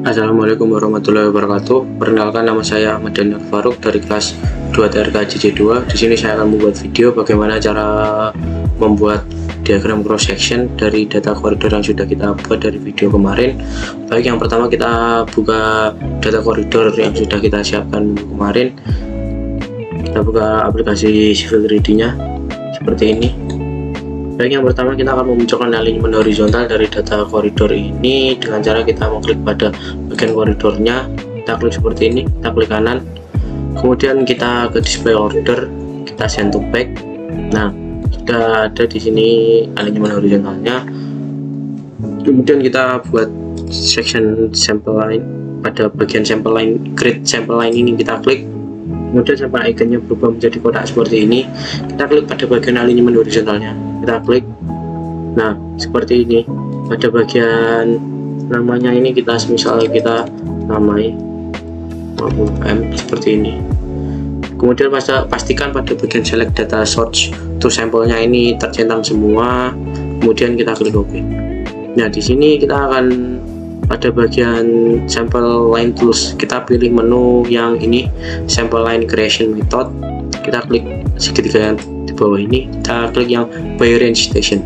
Assalamualaikum warahmatullahi wabarakatuh. Perkenalkan, nama saya Ahmad Daniel Faruk dari kelas 2 TRK JJ2. Di sini saya akan membuat video bagaimana cara membuat diagram cross section dari data koridor yang sudah kita buat dari video kemarin. Baik, yang pertama kita buka data koridor yang sudah kita siapkan kemarin. Kita buka aplikasi Civil 3D-nya seperti ini. Baik, yang pertama kita akan memunculkan alignment horizontal dari data koridor ini dengan cara kita mengklik pada bagian koridornya. Kita klik seperti ini, kita klik kanan, kemudian kita ke display order, kita send to back. Nah, sudah ada di sini alignment horizontalnya. Kemudian kita buat section sample line. Pada bagian sample line, create sample line ini kita klik, kemudian sampai ikonnya berubah menjadi kotak seperti ini. Kita klik pada bagian alignment horizontalnya, kita klik. Nah, seperti ini. Pada bagian namanya ini kita misalnya kita namai 50M seperti ini. Kemudian pastikan pada bagian select data source to sampelnya ini tercentang semua, kemudian kita klik OK. Nah, di sini kita akan pada bagian sample line tools, kita pilih menu yang ini, sample line creation method. Kita klik segitiga yang di bawah ini, kita klik yang by range station.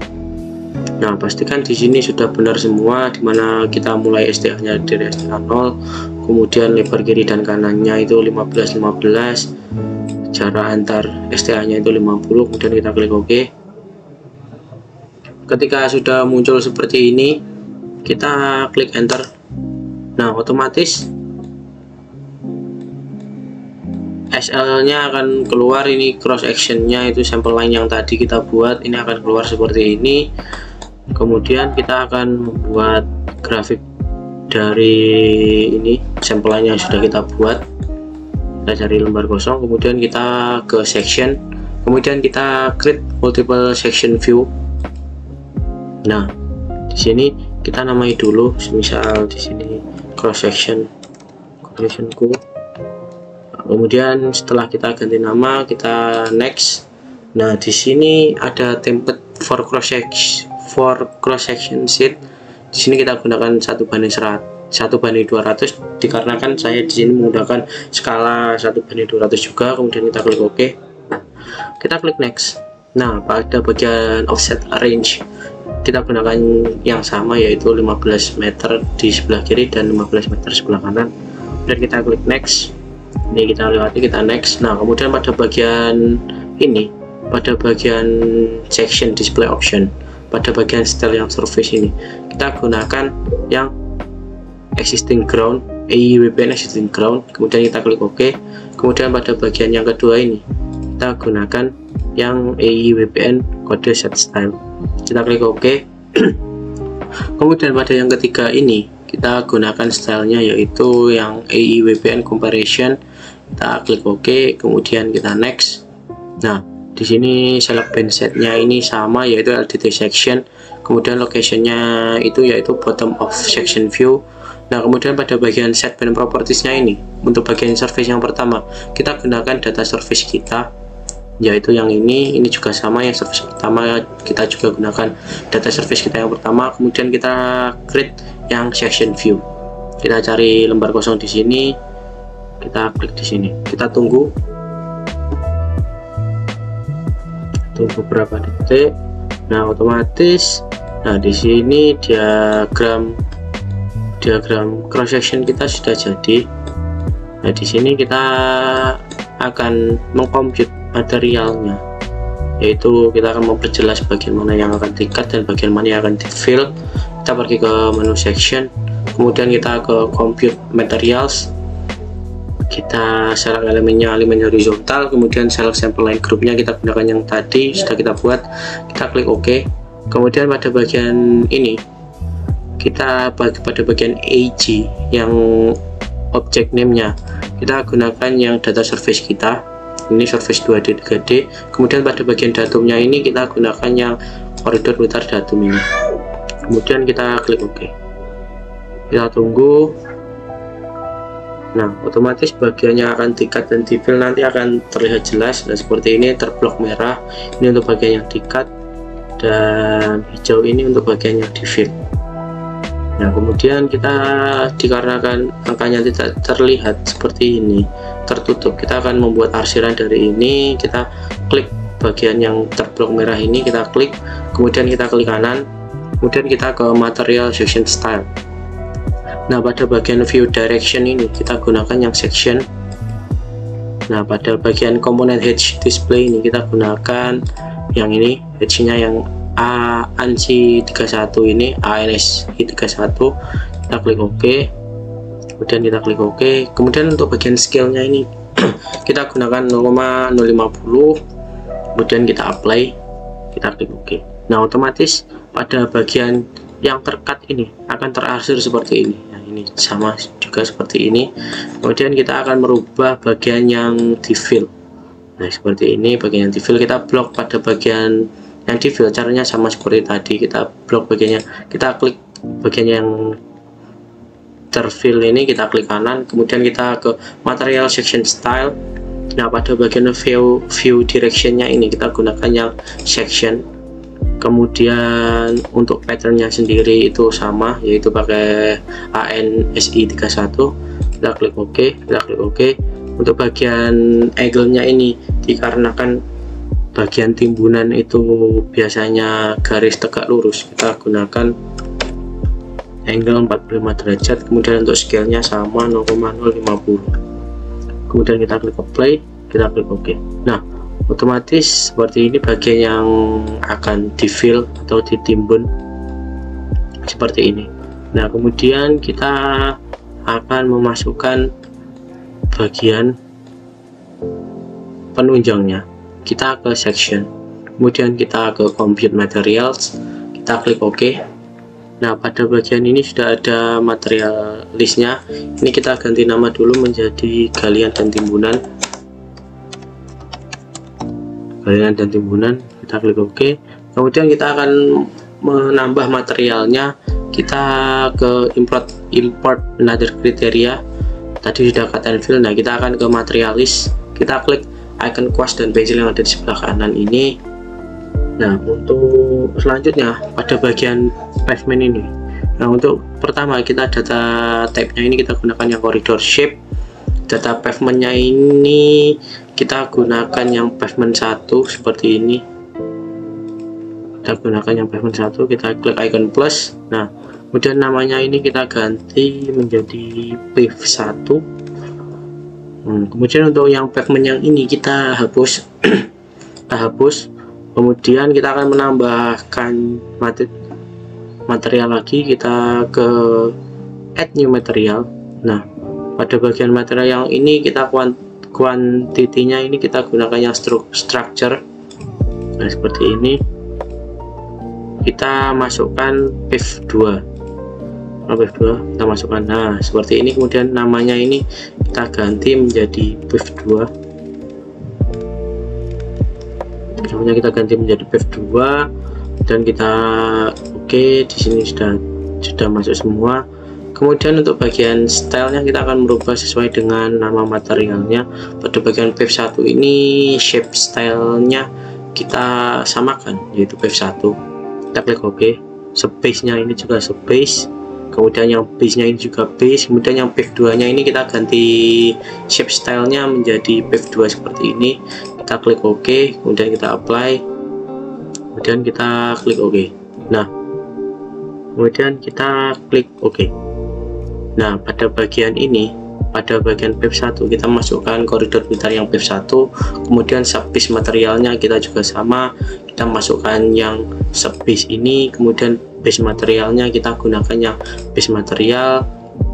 Nah, pastikan di sini sudah benar semua, dimana kita mulai STA nya dari STA 0, kemudian lebar kiri dan kanannya itu 15-15, jarak antar STA nya itu 50, kemudian kita klik OK. Ketika sudah muncul seperti ini, kita klik enter. Nah, otomatis SL nya akan keluar. Ini cross action nya itu sample line yang tadi kita buat, ini akan keluar seperti ini. Kemudian kita akan membuat grafik dari ini sample line yang sudah kita buat. Kita cari lembar kosong, kemudian kita ke section, kemudian kita create multiple section view. Nah, di sini kita namai dulu, misal di sini cross section ku. Kemudian setelah kita ganti nama, kita next. Nah, di sini ada template for cross section sheet. Di sini kita gunakan 1:200 dikarenakan saya di sini menggunakan skala 1:200 juga. Kemudian kita klik OK. Kita klik next. Nah, pada bagian offset range kita gunakan yang sama, yaitu 15 meter di sebelah kiri dan 15 meter sebelah kanan. Dan kita klik next. Ini kita lewati, kita next. Nah, kemudian pada bagian ini, pada bagian section display option, pada bagian style yang surface ini, kita gunakan yang existing ground, AIWPN existing ground. Kemudian kita klik OK. Kemudian pada bagian yang kedua ini, kita gunakan yang AIWPN kode set style. Kita klik OK. Kemudian pada yang ketiga ini kita gunakan stylenya yaitu yang AIWPN comparison. Kita klik OK, kemudian kita next. Nah, di sini select band setnya ini sama, yaitu LDT section. Kemudian locationnya itu yaitu bottom of section view. Nah, kemudian pada bagian set band propertiesnya ini, untuk bagian surface yang pertama kita gunakan data surface kita, yaitu yang ini juga sama, yang surface pertama kita juga gunakan data surface kita yang pertama. Kemudian kita create yang section view, kita cari lembar kosong di sini, kita klik di sini, kita tunggu beberapa detik. Nah, otomatis, nah di sini diagram cross section kita sudah jadi. Nah, di sini kita akan mengcompute materialnya, yaitu kita akan memperjelas bagian mana yang akan di-cut dan bagian mana yang akan di-fill. Kita pergi ke menu section, kemudian kita ke compute materials, kita select elemennya alignment horizontal, kemudian select sample line groupnya kita gunakan yang tadi sudah kita buat. Kita klik OK. Kemudian pada bagian ini kita pada bagian AG yang object name-nya kita gunakan yang data surface kita, ini surface 2D 3D. Kemudian pada bagian datumnya ini kita gunakan yang koridor putar datum ini. Kemudian kita klik OK. Kita tunggu. Nah, otomatis bagian yang akan di-cut dan di-fill nanti akan terlihat jelas. Dan seperti ini terblok merah, ini untuk bagian yang di-cut, dan hijau ini untuk bagian yang di-fill. Nah, kemudian kita, dikarenakan angkanya tidak terlihat seperti ini, tertutup, kita akan membuat arsiran dari ini. Kita klik bagian yang terblok merah ini, kita klik, kemudian kita klik kanan, kemudian kita ke material section style. Nah, pada bagian view direction ini kita gunakan yang section. Nah, pada bagian komponen hedge display ini kita gunakan yang ini, hedge-nya yang ANSI31 ini, ANSI31. Kita klik OK, kemudian kita klik OK. Kemudian untuk bagian scale-nya ini kita gunakan 0,050, kemudian kita apply, kita klik OK. Nah, otomatis pada bagian yang tercut ini akan terarsir seperti ini. Nah, ini sama juga seperti ini. Kemudian kita akan merubah bagian yang di fill. Nah, seperti ini bagian yang di fill, kita blok pada bagian yang di fill. Caranya sama seperti tadi, kita blok bagiannya, kita klik bagian yang terfill ini, kita klik kanan, kemudian kita ke material section style. Nah, pada bagian view directionnya ini kita gunakan yang section. Kemudian untuk patternnya sendiri itu sama, yaitu pakai ANSI31. Kita klik OK, kita klik OK. Untuk bagian angle-nya ini, dikarenakan bagian timbunan itu biasanya garis tegak lurus, kita gunakan angle 45 derajat. Kemudian untuk scale-nya sama 0,050. kemudian kita klik apply, kita klik OK. Nah, otomatis seperti ini bagian yang akan di fill atau ditimbun seperti ini. Nah, kemudian kita akan memasukkan bagian penunjangnya. Kita ke section, kemudian kita ke compute materials, kita klik OK. Nah, pada bagian ini sudah ada material listnya. Ini kita ganti nama dulu menjadi galian dan timbunan. Galian dan timbunan, kita klik OK. Kemudian kita akan menambah materialnya. Kita ke import another criteria. Tadi sudah cut and fill. Nah, kita akan ke material list. Kita klik icon quast dan bezel yang ada di sebelah kanan ini. Nah, untuk selanjutnya pada bagian pavement ini. Nah, untuk pertama kita data type-nya ini kita gunakan yang corridor shape. Data pavement-nya ini kita gunakan yang pavement 1 seperti ini. Kita gunakan yang pavement 1, kita klik icon plus. Nah, kemudian namanya ini kita ganti menjadi pav1. Kemudian untuk yang pavement yang ini kita hapus. Kita hapus. Kemudian kita akan menambahkan material lagi, kita ke add new material. Nah, pada bagian material yang ini kita kuantitinya ini kita gunakan yang structure. Nah, seperti ini. Kita masukkan pav2. Kita masukkan. Nah, seperti ini. Kemudian namanya ini kita ganti menjadi pav2. Namanya kita ganti menjadi pav2 dan kita oke. Di sini sudah masuk semua. Kemudian untuk bagian stylenya kita akan merubah sesuai dengan nama materialnya. Pada bagian pav1 ini shape stylenya kita samakan, yaitu pav1. Kita klik OK. Space-nya ini juga space, kemudian yang base-nya ini juga base. Kemudian yang pav2 nya ini kita ganti shape stylenya menjadi pav2 seperti ini. Kita klik OK, kemudian kita apply, kemudian kita klik OK. Nah, kemudian kita klik OK. Nah, pada bagian ini, pada bagian pav1 kita masukkan koridor pintar yang pav1. Kemudian subbase materialnya kita juga sama, kita masukkan yang subbase ini. Kemudian base materialnya kita gunakan yang base material.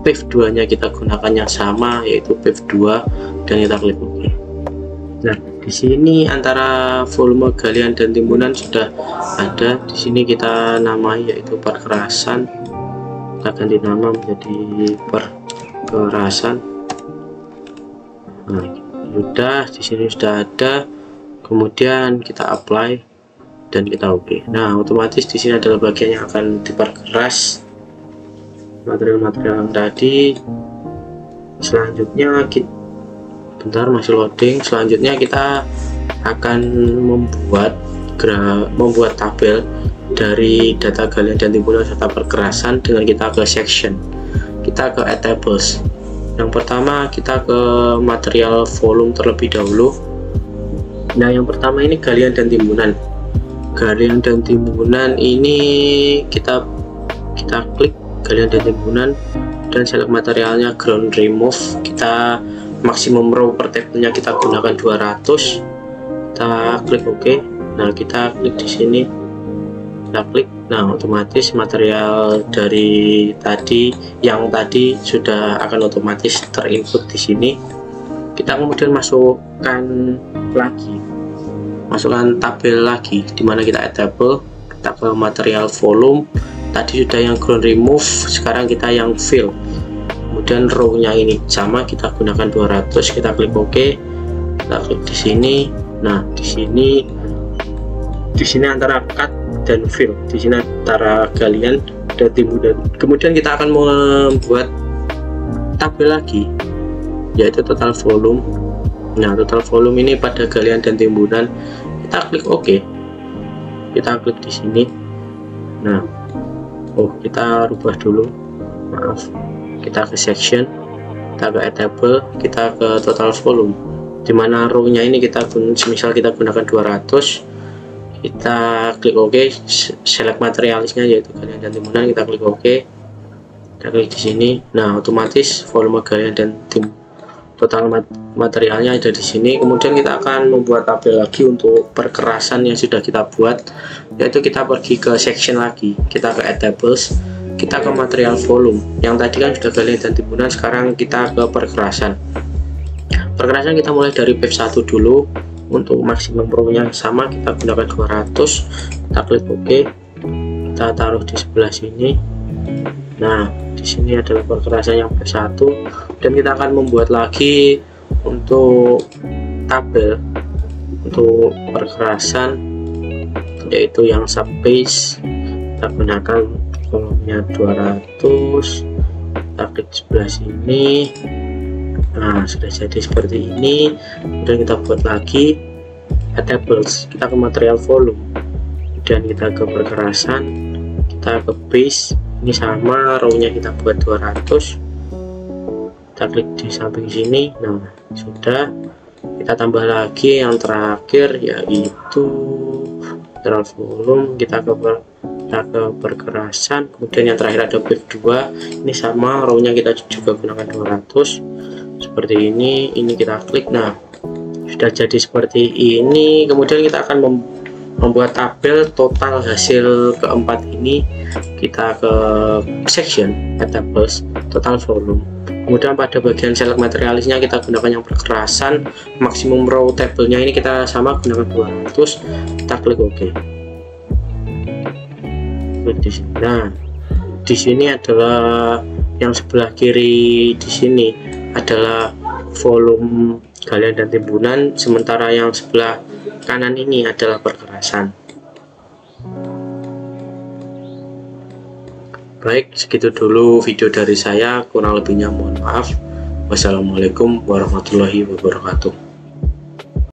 pav2 nya kita gunakan yang sama, yaitu pav2, dan kita klik OK. Nah, di sini antara volume galian dan timbunan sudah ada. Di sini kita namai yaitu perkerasan. Kita ganti nama menjadi perkerasan. Nah, sudah di sini sudah ada. Kemudian kita apply dan kita OK. Nah, otomatis di sini adalah bagian yang akan diperkeras material-material yang tadi. Selanjutnya bentar, masih loading. Selanjutnya kita akan membuat membuat tabel dari data galian dan timbunan serta perkerasan dengan kita ke section, kita ke add tables. Yang pertama kita ke material volume terlebih dahulu. Nah, yang pertama ini galian dan timbunan. Galian dan timbunan ini kita klik galian dan timbunan dan select materialnya ground remove. Kita maksimum row per tabelnya kita gunakan 200. Kita klik OK. Nah, kita klik di sini, kita klik. Nah, otomatis material dari tadi yang tadi sudah akan otomatis terinput di sini. Kita kemudian masukkan tabel lagi, dimana kita add table. Kita ke material volume, tadi sudah yang ground remove, sekarang kita yang fill. Kemudian row-nya ini sama, kita gunakan 200. Kita klik OK. Kita klik di sini. Nah, di sini antara cut dan fill, di sini antara galian dan timbunan. Kemudian kita akan membuat tabel lagi, yaitu total volume. Nah, total volume ini pada galian dan timbunan. Kita klik OK. Kita klik di sini. Nah, kita rubah dulu, maaf. Kita ke section, kita ke add table, kita ke total volume, dimana row-nya ini misal kita gunakan 200. Kita klik OK, select materialisnya yaitu galian dan timbunan. Kita klik OK, kita klik di sini. Nah, otomatis volume galian dan total materialnya ada di sini. Kemudian kita akan membuat tabel lagi untuk perkerasan yang sudah kita buat, yaitu kita pergi ke section lagi, kita ke add tables, kita ke material volume. Yang tadi kan sudah galian dan timbunan, sekarang kita ke perkerasan. Perkerasan kita mulai dari page 1 dulu. Untuk maksimum row-nya sama, kita gunakan 200. Kita klik OK, kita taruh di sebelah sini. Nah, di sini adalah perkerasan yang page 1, dan kita akan membuat lagi untuk tabel untuk perkerasan, yaitu yang sub base. Kita gunakan volumenya 200. Kita klik sebelah sini. Nah, sudah jadi seperti ini. Kemudian kita buat lagi add tables, kita ke material volume, dan kita ke perkerasan, kita ke base. Ini sama, row-nya kita buat 200. Kita klik di samping sini. Nah, sudah. Kita tambah lagi yang terakhir, yaitu material volume. Kita ke perkerasan. Kemudian yang terakhir ada wave 2. Ini sama, row-nya kita juga gunakan 200. Seperti ini kita klik. Nah, sudah jadi seperti ini. Kemudian kita akan membuat tabel total hasil keempat ini. Kita ke section add tables, total volume. Kemudian pada bagian select materialisnya kita gunakan yang perkerasan. Maksimum row tabelnya ini kita sama, gunakan 200. Kita klik OK. Klik di sini. Nah, di sini adalah yang sebelah kiri, di sini adalah volume galian dan timbunan, sementara yang sebelah kanan ini adalah perkerasan. Baik, segitu dulu video dari saya, kurang lebihnya mohon maaf. Wassalamualaikum warahmatullahi wabarakatuh.